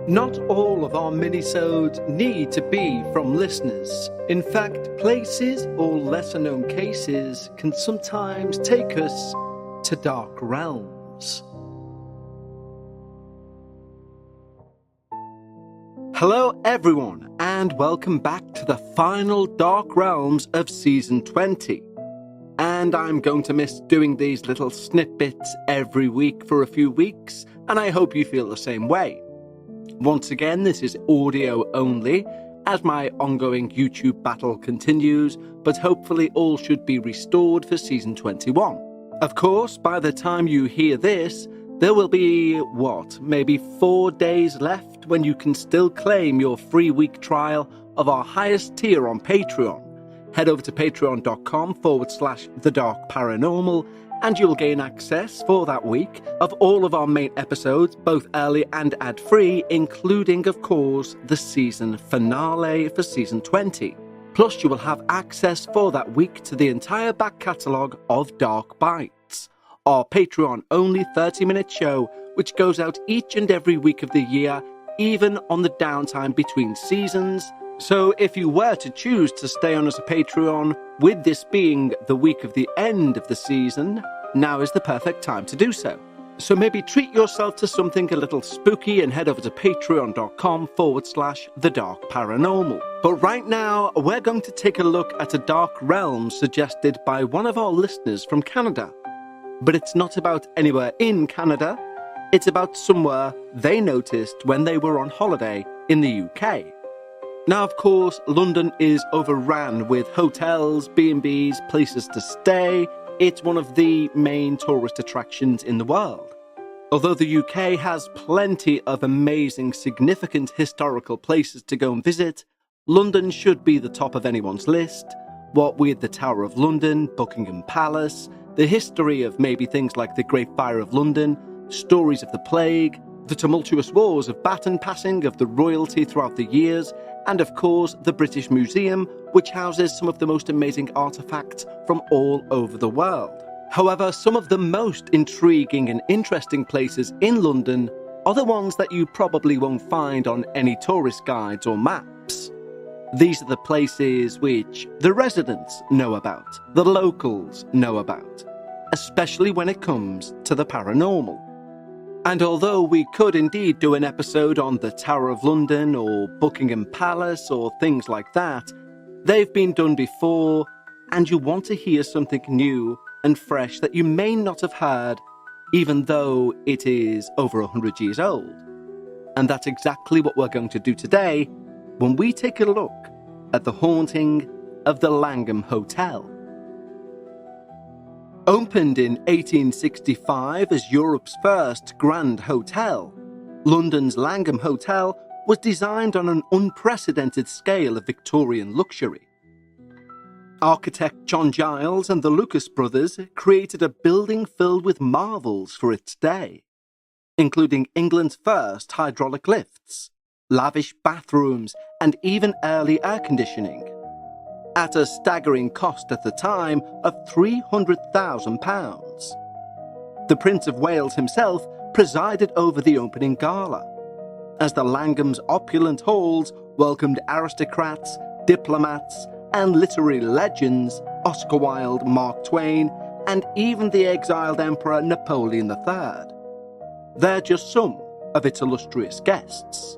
Not all of our minisodes need to be from listeners. In fact, places or lesser-known cases can sometimes take us to dark realms. Hello everyone, and welcome back to the final Dark Realms of Season 20. And I'm going to miss doing these little snippets every week for a few weeks, and I hope you feel the same way. Once again, this is audio only, as my ongoing YouTube battle continues, but hopefully all should be restored for Season 21. Of course, by the time you hear this, there will be, maybe 4 days left when you can still claim your free week trial of our highest tier on Patreon. Head over to patreon.com/thedarkparanormal and you'll gain access for that week of all of our main episodes, both early and ad-free, including, of course, the season finale for Season 20. Plus, you will have access for that week to the entire back catalogue of Dark Bites, our Patreon-only 30-minute show, which goes out each and every week of the year, even on the downtime between seasons. So if you were to choose to stay on as a Patreon, with this being the week of the end of the season, now is the perfect time to do so. So maybe treat yourself to something a little spooky and head over to patreon.com/thedarkparanormal. But right now, we're going to take a look at a dark realm suggested by one of our listeners from Canada. But it's not about anywhere in Canada, it's about somewhere they noticed when they were on holiday in the UK. Now, of course, London is overrun with hotels, B&Bs, places to stay. It's one of the main tourist attractions in the world. Although the UK has plenty of amazing, significant historical places to go and visit, London should be the top of anyone's list. What with the Tower of London, Buckingham Palace, the history of maybe things like the Great Fire of London, stories of the plague, the tumultuous wars of baton passing of the royalty throughout the years, and of course the British Museum, which houses some of the most amazing artifacts from all over the world. However, some of the most intriguing and interesting places in London are the ones that you probably won't find on any tourist guides or maps. These are the places which the residents know about, the locals know about, especially when it comes to the paranormal. And although we could indeed do an episode on the Tower of London or Buckingham Palace or things like that, they've been done before, and you want to hear something new and fresh that you may not have heard, even though it is over 100 years old. And that's exactly what we're going to do today when we take a look at the haunting of the Langham Hotel. Opened in 1865 as Europe's first grand hotel, London's Langham Hotel was designed on an unprecedented scale of Victorian luxury. Architect John Giles and the Lucas brothers created a building filled with marvels for its day, including England's first hydraulic lifts, lavish bathrooms, and even early air conditioning, at a staggering cost at the time of £300,000. The Prince of Wales himself presided over the opening gala, as the Langham's opulent halls welcomed aristocrats, diplomats, and literary legends Oscar Wilde, Mark Twain, and even the exiled Emperor Napoleon III. They're just some of its illustrious guests.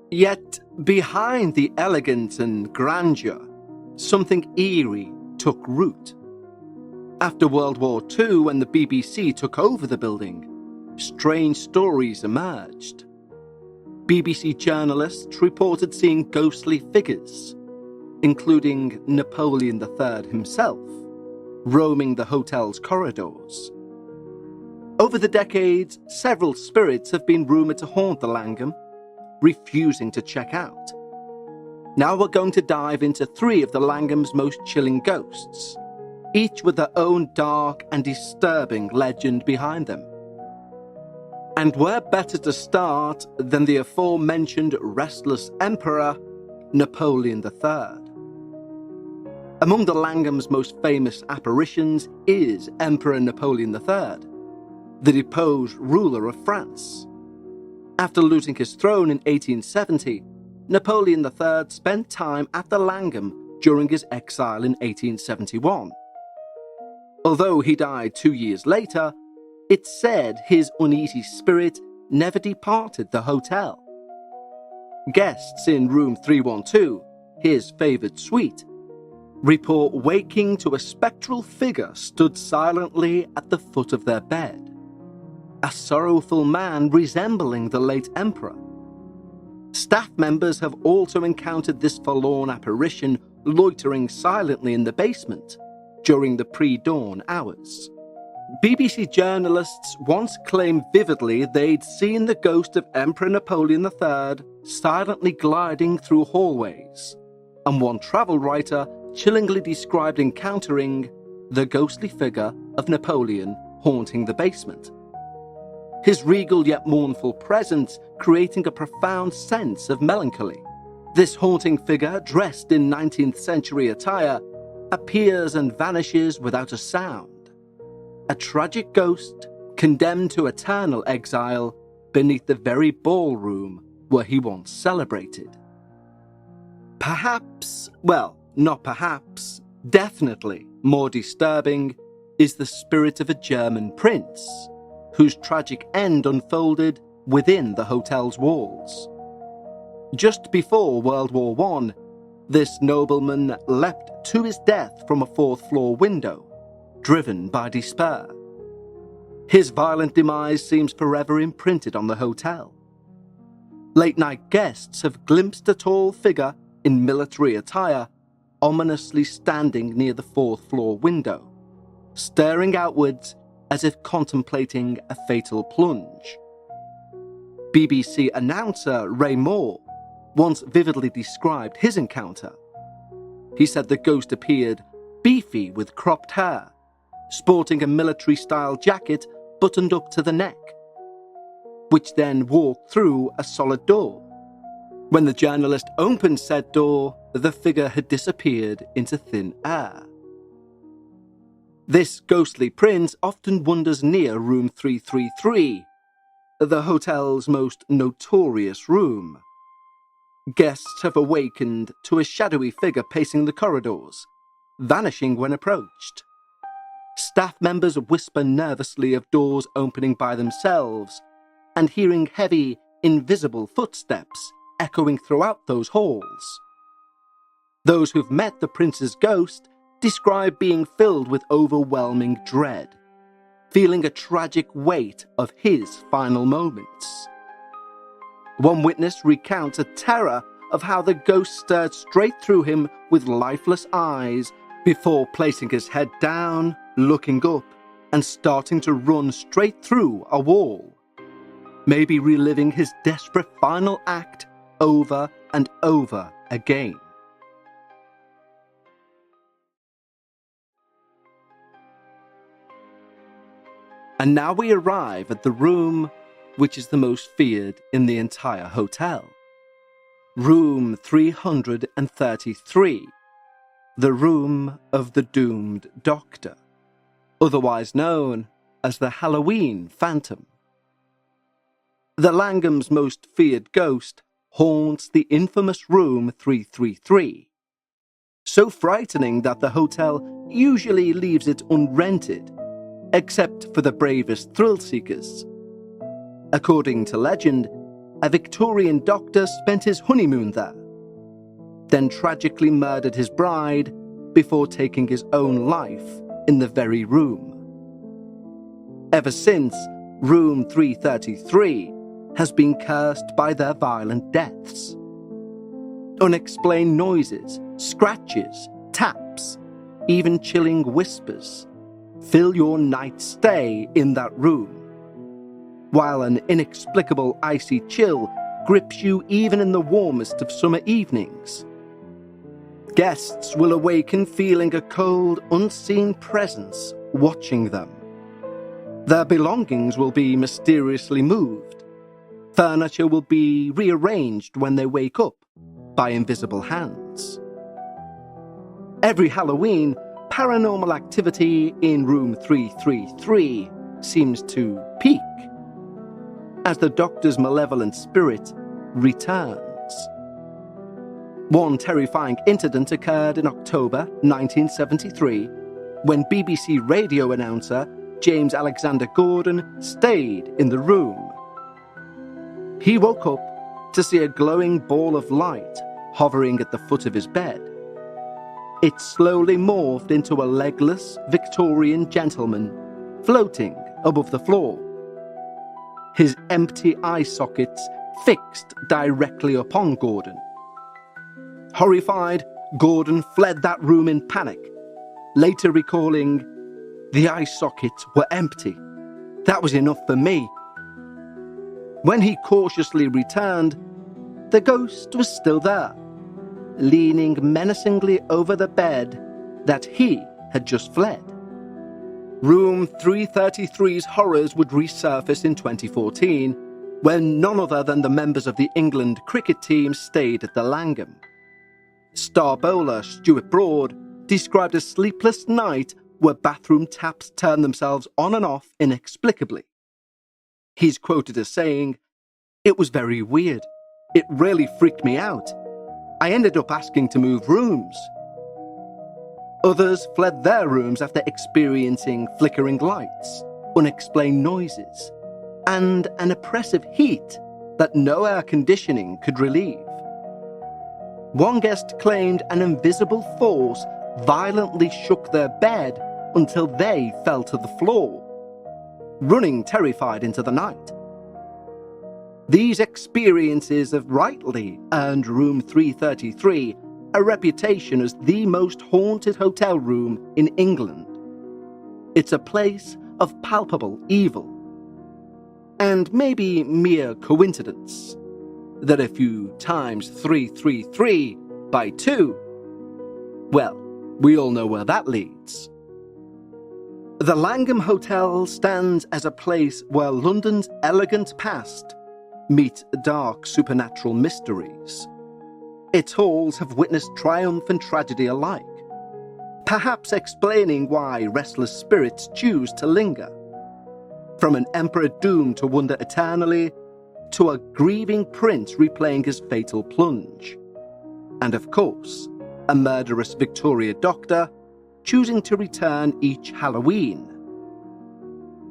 Yet, behind the elegance and grandeur, something eerie took root. After World War II, when the BBC took over the building, strange stories emerged. BBC journalists reported seeing ghostly figures, including Napoleon III himself, roaming the hotel's corridors. Over the decades, several spirits have been rumoured to haunt the Langham, refusing to check out. Now we're going to dive into 3 of the Langham's most chilling ghosts, each with their own dark and disturbing legend behind them. And where better to start than the aforementioned restless Emperor, Napoleon III. Among the Langham's most famous apparitions is Emperor Napoleon III, the deposed ruler of France. After losing his throne in 1870, Napoleon III spent time at the Langham during his exile in 1871. Although he died 2 years later, it's said his uneasy spirit never departed the hotel. Guests in room 312, his favoured suite, report waking to a spectral figure stood silently at the foot of their bed, a sorrowful man resembling the late emperor. Staff members have also encountered this forlorn apparition loitering silently in the basement during the pre-dawn hours. BBC journalists once claimed vividly they'd seen the ghost of Emperor Napoleon III silently gliding through hallways, and one travel writer chillingly described encountering the ghostly figure of Napoleon haunting the basement. His regal yet mournful presence creating a profound sense of melancholy. This haunting figure, dressed in 19th century attire, appears and vanishes without a sound. A tragic ghost condemned to eternal exile beneath the very ballroom where he once celebrated. Perhaps, well, not perhaps, definitely more disturbing is the spirit of a German prince, whose tragic end unfolded within the hotel's walls. Just before World War I, this nobleman leapt to his death from a fourth-floor window, driven by despair. His violent demise seems forever imprinted on the hotel. Late-night guests have glimpsed a tall figure in military attire ominously standing near the fourth-floor window, staring outwards as if contemplating a fatal plunge. BBC announcer Ray Moore once vividly described his encounter. He said the ghost appeared beefy with cropped hair, sporting a military-style jacket buttoned up to the neck, which then walked through a solid door. When the journalist opened said door, the figure had disappeared into thin air. This ghostly prince often wanders near room 333, the hotel's most notorious room. Guests have awakened to a shadowy figure pacing the corridors, vanishing when approached. Staff members whisper nervously of doors opening by themselves and hearing heavy, invisible footsteps echoing throughout those halls. Those who've met the prince's ghost describe being filled with overwhelming dread, feeling a tragic weight of his final moments. One witness recounts a terror of how the ghost stared straight through him with lifeless eyes before placing his head down, looking up, and starting to run straight through a wall, maybe reliving his desperate final act over and over again. And now we arrive at the room which is the most feared in the entire hotel. Room 333, the room of the doomed doctor, otherwise known as the Halloween Phantom. The Langham's most feared ghost haunts the infamous room 333, so frightening that the hotel usually leaves it unrented, except for the bravest thrill-seekers. According to legend, a Victorian doctor spent his honeymoon there, then tragically murdered his bride before taking his own life in the very room. Ever since, room 333 has been cursed by their violent deaths. Unexplained noises, scratches, taps, even chilling whispers fill your night stay in that room, while an inexplicable icy chill grips you even in the warmest of summer evenings. Guests will awaken feeling a cold, unseen presence watching them. Their belongings will be mysteriously moved. Furniture will be rearranged when they wake up by invisible hands. Every Halloween, paranormal activity in room 333 seems to peak. as the Doctor's malevolent spirit returns. One terrifying incident occurred in October 1973 when BBC radio announcer James Alexander Gordon stayed in the room. He woke up to see a glowing ball of light hovering at the foot of his bed. It slowly morphed into a legless Victorian gentleman floating above the floor. His empty eye sockets fixed directly upon Gordon. Horrified, Gordon fled that room in panic, later recalling, "The eye sockets were empty. That was enough for me." When he cautiously returned, the ghost was still there, leaning menacingly over the bed that he had just fled. Room 333's horrors would resurface in 2014, when none other than the members of the England cricket team stayed at the Langham. Star bowler Stuart Broad described a sleepless night where bathroom taps turned themselves on and off inexplicably. He's quoted as saying, "It was very weird. It really freaked me out. I ended up asking to move rooms." Others fled their rooms after experiencing flickering lights, unexplained noises, and an oppressive heat that no air conditioning could relieve. One guest claimed an invisible force violently shook their bed until they fell to the floor, running terrified into the night. These experiences have rightly earned Room 333 a reputation as the most haunted hotel room in England. It's a place of palpable evil. And maybe mere coincidence that if you times 333 by 2, well, we all know where that leads. The Langham Hotel stands as a place where London's elegant past meet dark supernatural mysteries. Its halls have witnessed triumph and tragedy alike, perhaps explaining why restless spirits choose to linger. From an emperor doomed to wander eternally, to a grieving prince replaying his fatal plunge. And of course, a murderous Victoria doctor choosing to return each Halloween.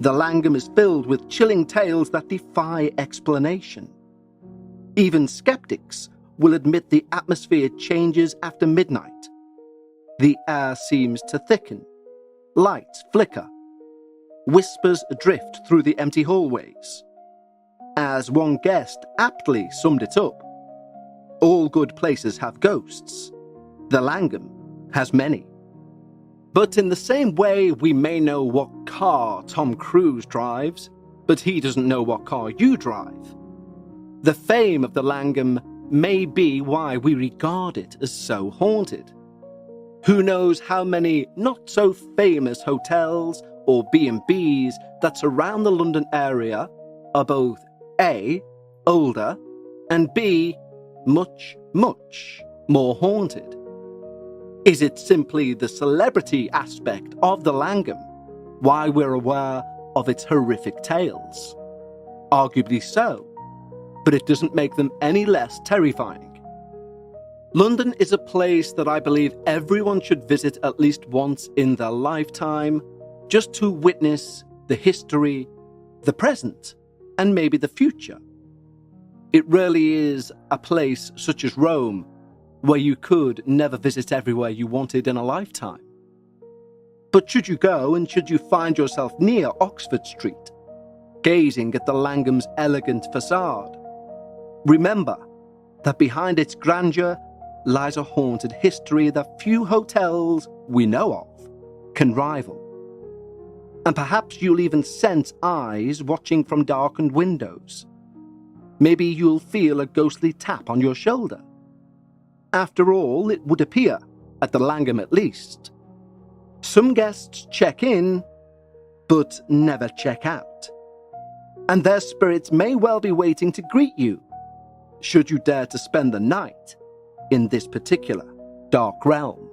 The Langham is filled with chilling tales that defy explanation. Even skeptics will admit the atmosphere changes after midnight. The air seems to thicken, lights flicker, whispers drift through the empty hallways. As one guest aptly summed it up, all good places have ghosts. The Langham has many. But in the same way we may know what car Tom Cruise drives, but he doesn't know what car you drive. The fame of the Langham may be why we regard it as so haunted. Who knows how many not-so-famous hotels or B&Bs that surround the London area are both A, older, and B, much, much more haunted. Is it simply the celebrity aspect of the Langham why we're aware of its horrific tales? Arguably so, but it doesn't make them any less terrifying. London is a place that I believe everyone should visit at least once in their lifetime, just to witness the history, the present, and maybe the future. It really is a place such as Rome, where you could never visit everywhere you wanted in a lifetime. But should you go and should you find yourself near Oxford Street, gazing at the Langham's elegant facade, remember that behind its grandeur lies a haunted history that few hotels we know of can rival. And perhaps you'll even sense eyes watching from darkened windows. Maybe you'll feel a ghostly tap on your shoulder. After all, it would appear, at the Langham at least, some guests check in, but never check out. And their spirits may well be waiting to greet you, should you dare to spend the night in this particular dark realm.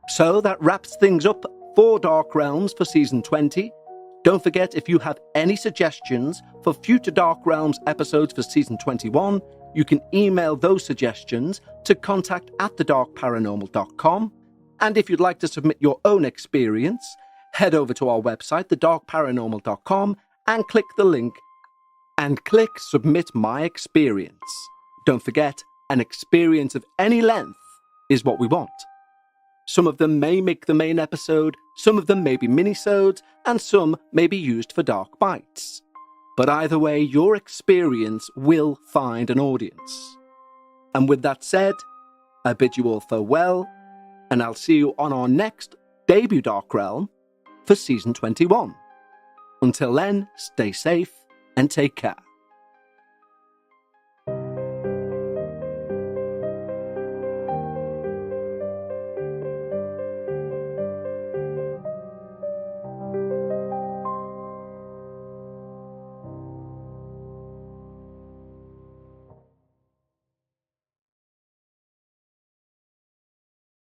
So that wraps things up for Dark Realms for Season 20. Don't forget, if you have any suggestions for future Dark Realms episodes for Season 21, you can email those suggestions to contact@thedarkparanormal.com. And if you'd like to submit your own experience, head over to our website, thedarkparanormal.com, and click the link and click Submit My Experience. Don't forget, an experience of any length is what we want. Some of them may make the main episode, some of them may be minisodes, and some may be used for Dark Bites. But either way, your experience will find an audience. And with that said, I bid you all farewell, and I'll see you on our next debut Dark Realm for Season 21. Until then, stay safe and take care.